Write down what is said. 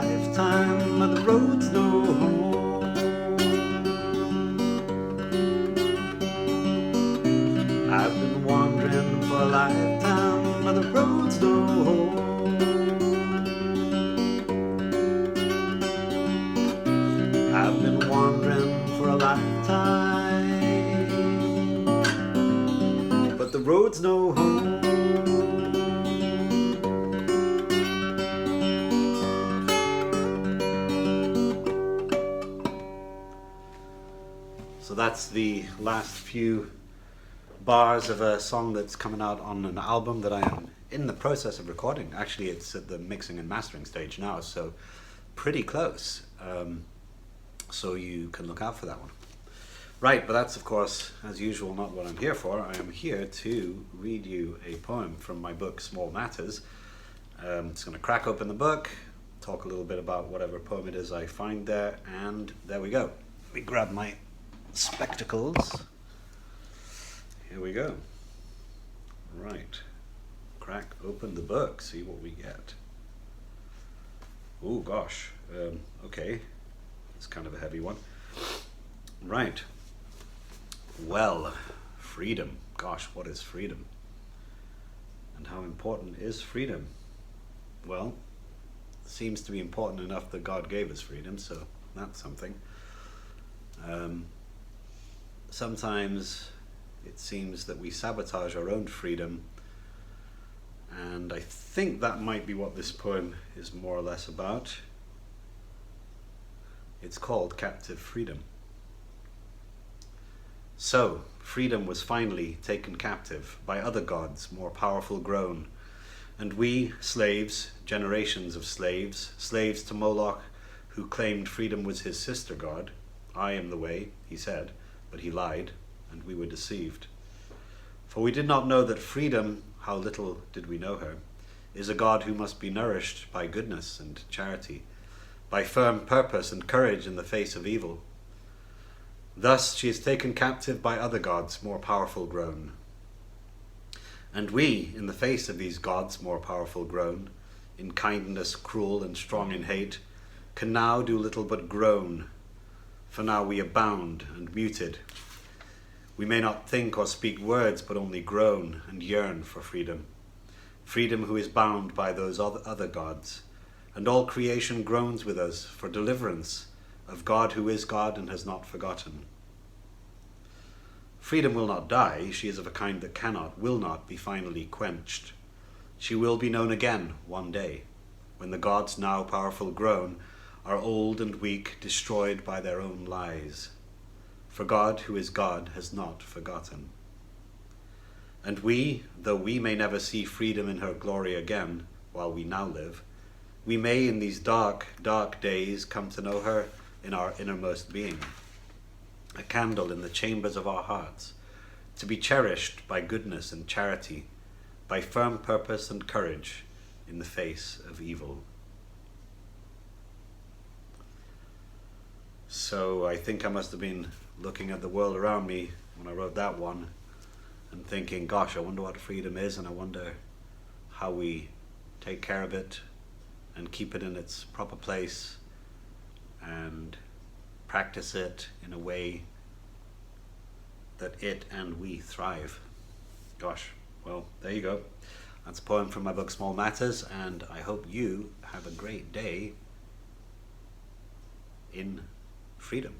lifetime, but the road's no home. I've been wandering for a lifetime, but the road's no home. I've been wandering for a lifetime, but the road's no home. So that's the last few bars of a song that's coming out on an album that I am in the process of recording. Actually, it's at the mixing and mastering stage now, so pretty close. So you can look out for that one. Right, but that's of course, as usual, not what I'm here for. I am here to read you a poem from my book, Small Matters. It's going to crack open the book, talk a little bit about whatever poem it is I find there, and there we go. Let me grab my spectacles. Here we go. Right. Crack open the book, see what we get. Oh gosh. Okay. It's kind of a heavy one. Right. Well, freedom. Gosh, what is freedom? And how important is freedom? Well, it seems to be important enough that God gave us freedom, so that's something. Sometimes it seems that we sabotage our own freedom, and I think that might be what this poem is more or less about. It's called Captive Freedom. So, freedom was finally taken captive by other gods more powerful grown, and we, slaves, generations of slaves, slaves to Moloch, who claimed freedom was his sister god. I am the way, he said, but he lied, and we were deceived. For we did not know that freedom, how little did we know her, is a God who must be nourished by goodness and charity, by firm purpose and courage in the face of evil. Thus she is taken captive by other gods more powerful grown. And we, in the face of these gods more powerful grown, in kindness cruel and strong in hate, can now do little but groan, for now we are bound and muted. We may not think or speak words, but only groan and yearn for freedom. Freedom who is bound by those other gods. And all creation groans with us for deliverance of God who is God and has not forgotten. Freedom will not die. She is of a kind that will not be finally quenched. She will be known again one day, when the gods now powerful grown are old and weak, destroyed by their own lies. For God, who is God, has not forgotten. And we, though we may never see freedom in her glory again, while we now live, we may in these dark, dark days come to know her in our innermost being, a candle in the chambers of our hearts, to be cherished by goodness and charity, by firm purpose and courage in the face of evil. So I think I must have been looking at the world around me when I wrote that one and thinking, gosh, I wonder what freedom is, and I wonder how we take care of it and keep it in its proper place and practice it in a way that it and we thrive. Gosh, well, there you go. That's a poem from my book Small Matters, and I hope you have a great day in freedom.